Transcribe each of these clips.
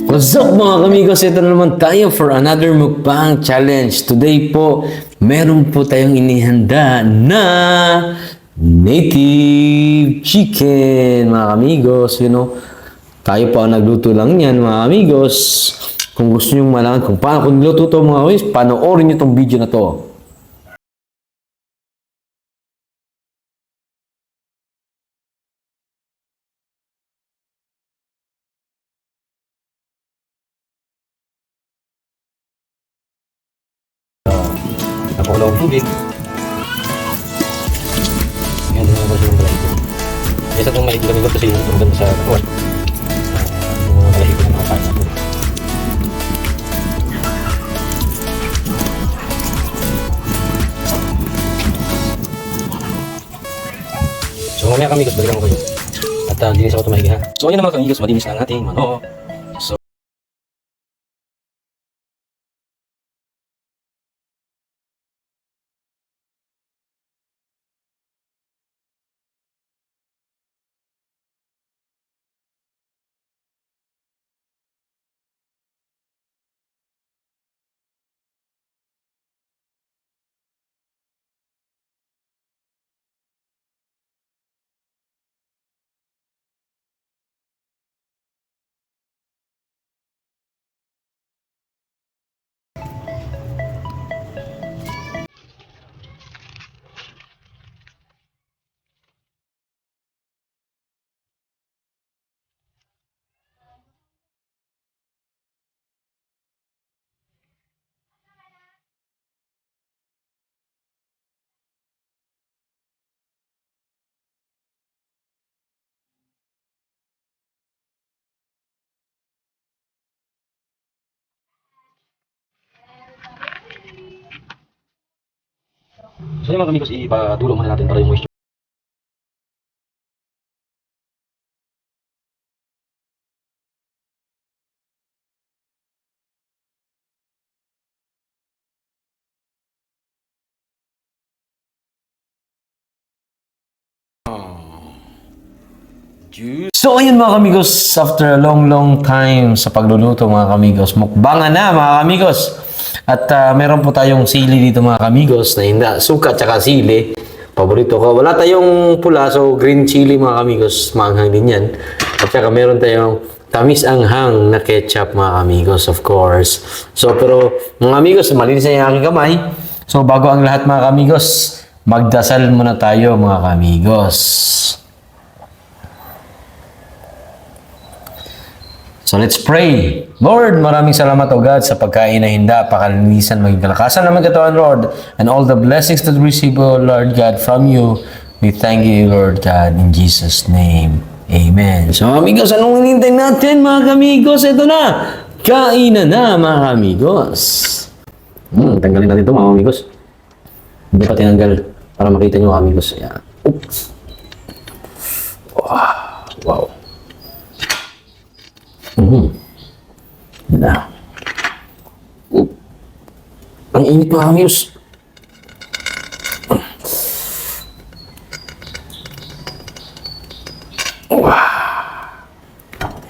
What's up mga kamigos? Ito na naman tayo for another mukbang challenge. Today po, meron po tayong inihanda na native chicken mga kamigos. You know, tayo po ang nagluto lang yan mga kamigos. Kung gusto nyo malaman kung paano kung niluto to mga kamigos, panoorin nyo tong video na to. Napakulo ang tubig. Yan, yung mga balahibo. Isa itong maliit kami kasi yung ganda sa kawan. Yung mga balahibo ng mga kain natin. So mamaya kami gusto balikan ko kayo. At linis ako ito maigi ha. So yun naman kami gusto malinis na ang ating manok. So yung mga kamigos, ipatulong muna natin para yung moisture. So ayun mga kamigos, after a long time sa pagluluto mga kamigos, mukbangan na mga kamigos. At meron po tayong sili dito mga kamigos na hindi, suka tsaka sili. Paborito ko. Wala tayong pula, so green chili mga kamigos, maanghang din yan. At saka meron tayong tamis anghang na ketchup mga kamigos, of course. So pero mga kamigos, malinis na yung aking kamay. So bago ang lahat mga kamigos, magdasal muna tayo mga kamigos. So let's pray. Lord, maraming salamat o God sa pagkain na hinda, pakalinisan, maging kalakasan naman katawan, Lord, and all the blessings that we receive, O Lord God, from you. We thank you, Lord God, in Jesus' name. Amen. So amigos, anong hinintay natin mga kamigos? Ito na, kainan na mga kamigos. Tanggalin natin ito mga kamigos. Hindi pa tinanggal para makita nyo mga kamigos. Ayan. Oops. Wow. Na. Ang init mga kamigos.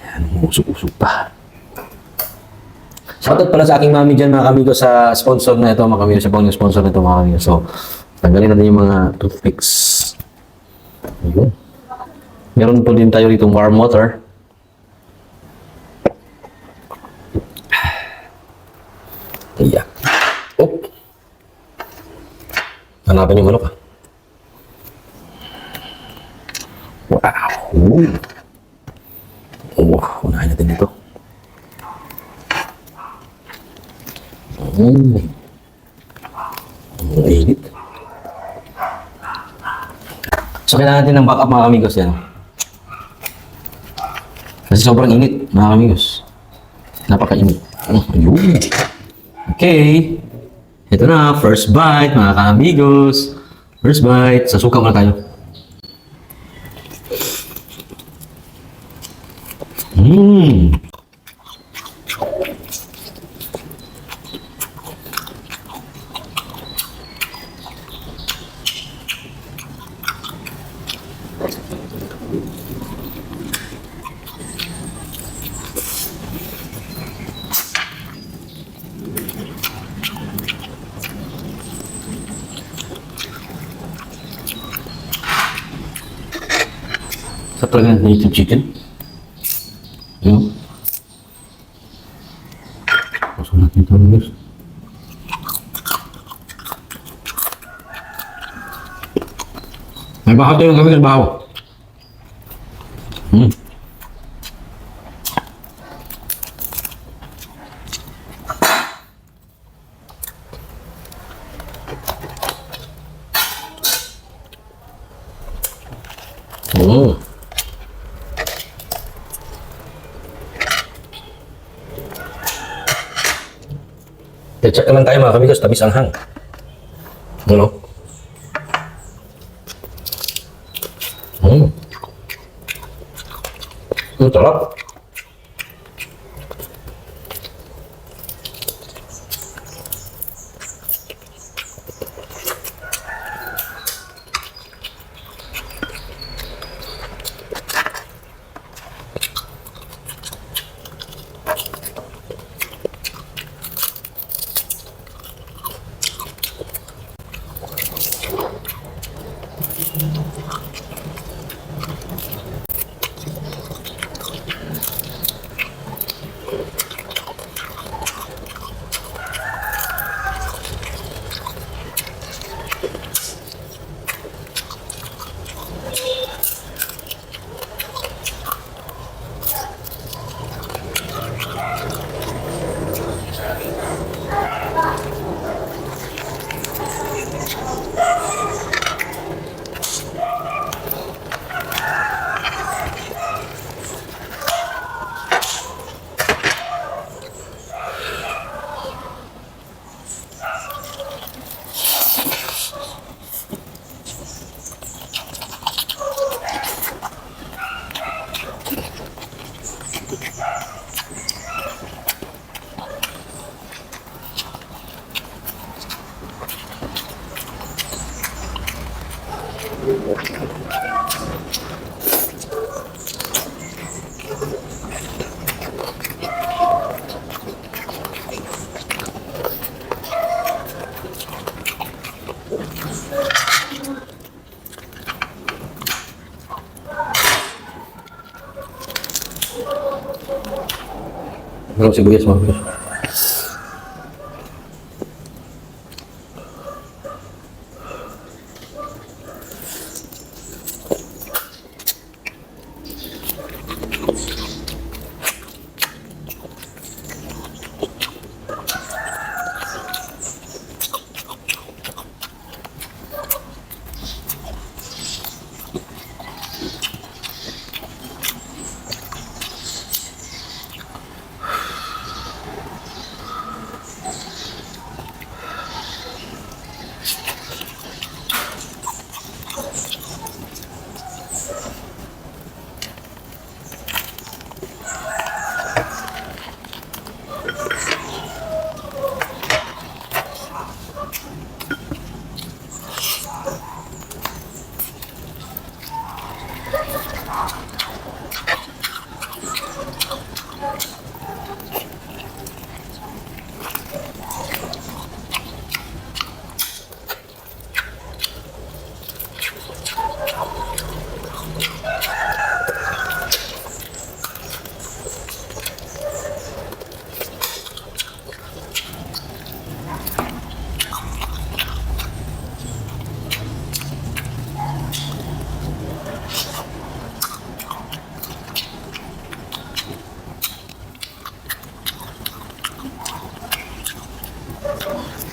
Yan, usok-usok pa. Shoutout pala sa aking mami dyan mga kamigos sa sponsor na ito mga kamigos. Sa pang sponsor na ito mga kamigos. So, tanggalin natin yung mga toothpicks. Ayun. Meron po din tayo ditong warm water. Iya. Oh. Hanapan yung manok ha. Wow. Unahin natin dito. Ang init. So kailangan natin ng backup mga kamigos yan. Kasi sobrang init mga kamigos. Napaka-init. Ayun. Okay. Ito na, first bite, mga ka-amigos. First bite. Sa suka muna tayo. Sarap talaga ng native chicken. Yun. Pasok natin ito, guys. May bahaw tayo ng gamit ng bahaw. Oh. Check lang tayo mga kamigos, tamis ang hang. Ano? Ang sarap. Bro, sibuyas mga kamigos.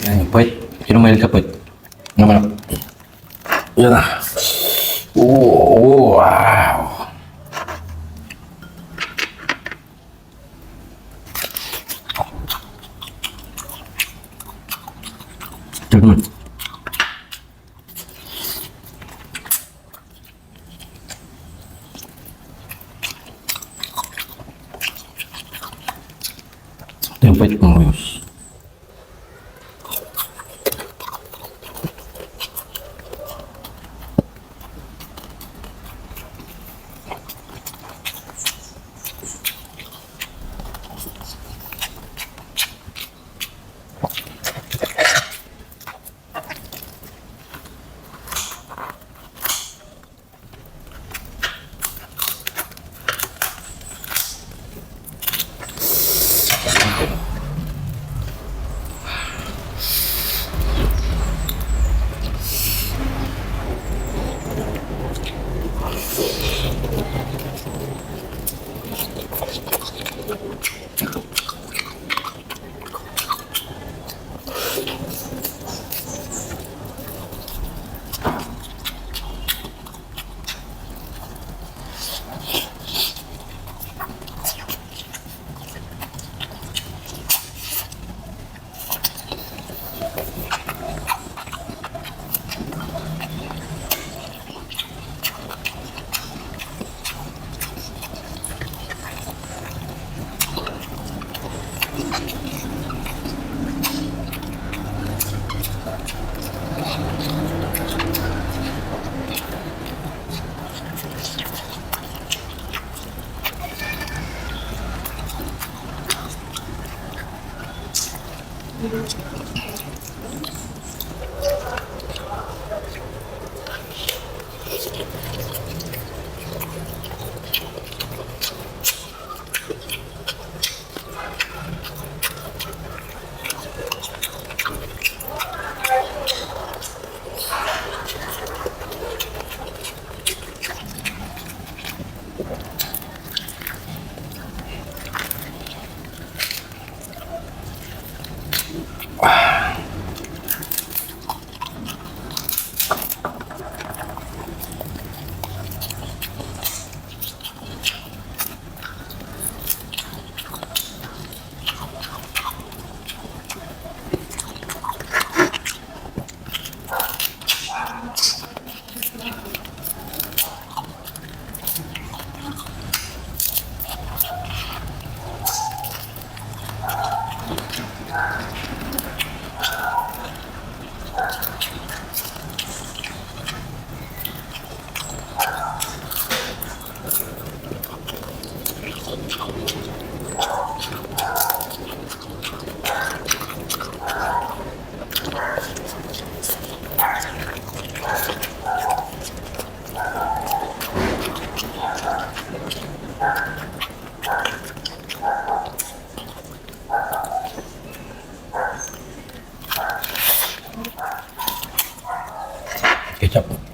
Yan yung puwet. Sino mahilig ka puwet? Ano ka na? Yan na. Oh, wow. Ito naman. Ito yung puwet mo, Yus. Kecap.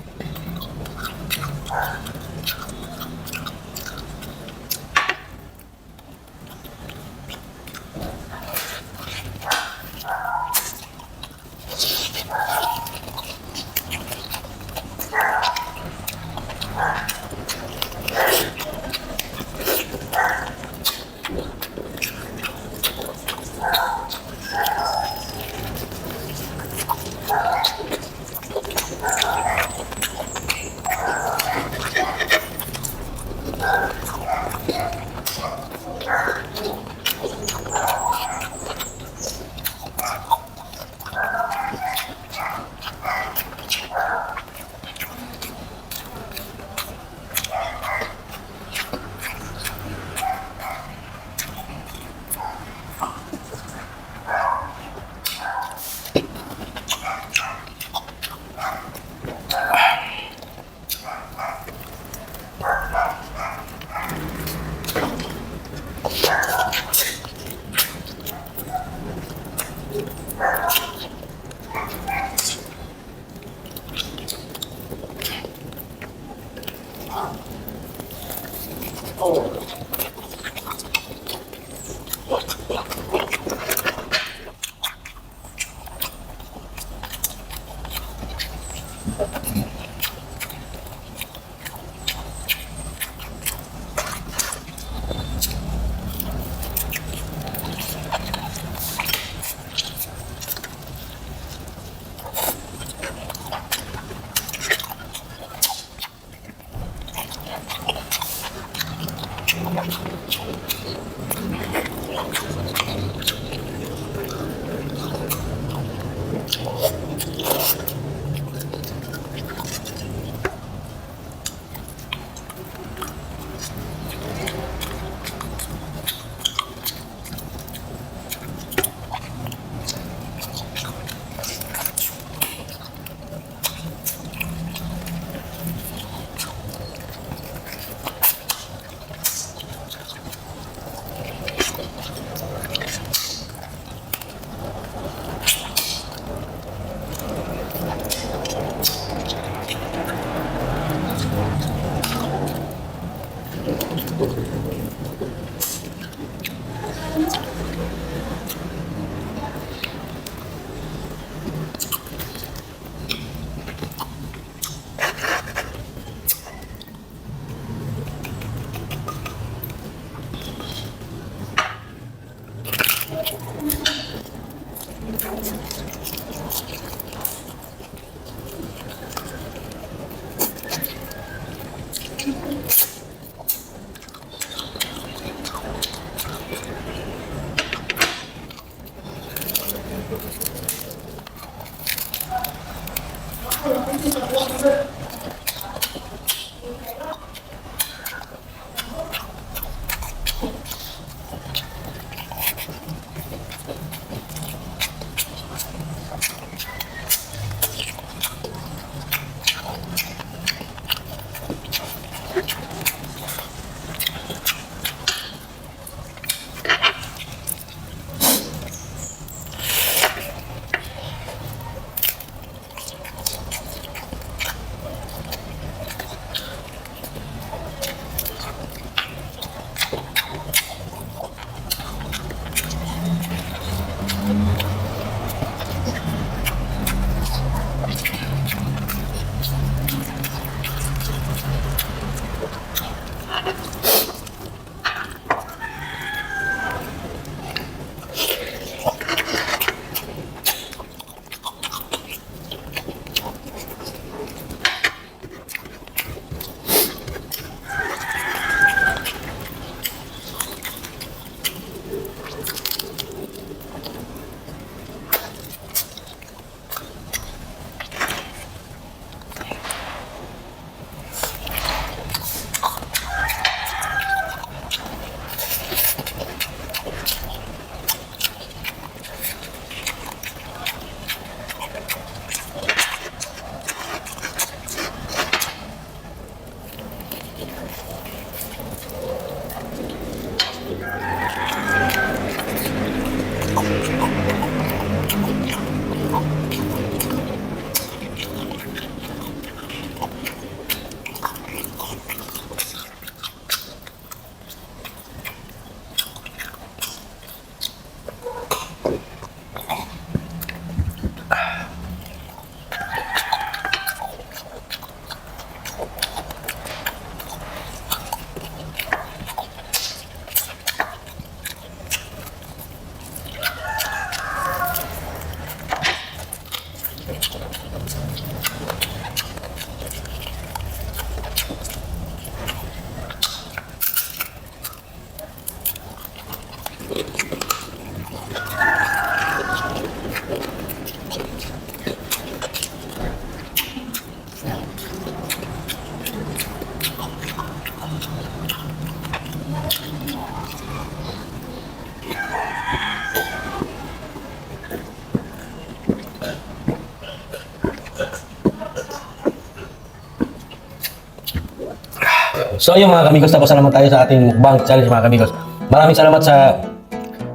So yung mga kamigos, tapos na naman tayo sa ating mukbang challenge mga kamigos. Maraming salamat sa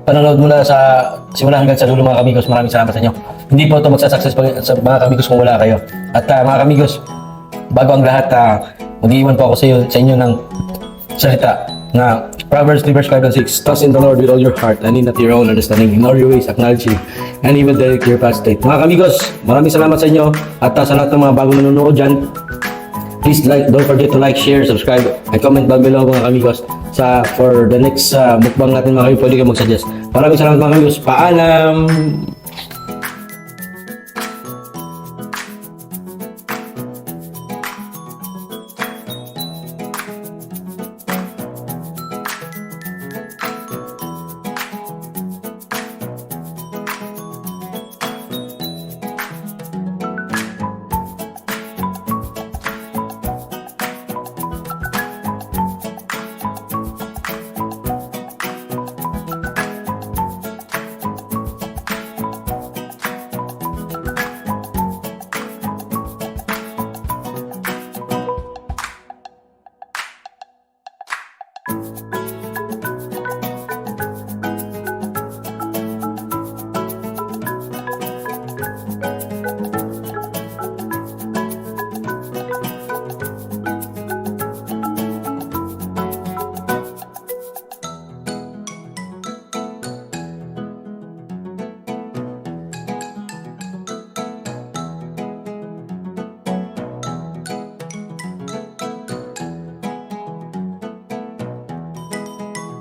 panonood mula sa simula hanggang sa dulo mga kamigos. Maraming salamat sa inyo. Hindi po ito magsasuccess sa mga kamigos kung wala kayo. At mga kamigos, bago ang lahat, mag-iwan po ako sa inyo ng salita na Proverbs 3 verse 5 and 6. Trust in the Lord with all your heart and lean not to your own understanding. In all your ways acknowledge Him and He will direct your path straight. Mga kamigos, maraming salamat sa inyo. At sa lahat ng mga bagong nanonood dyan, please don't forget to like, share, subscribe, and comment down below mga kamigos for the next mukbang natin mga kamigos. Pwede kayo mag-suggest. Maraming salamat mga kamigos. Paalam!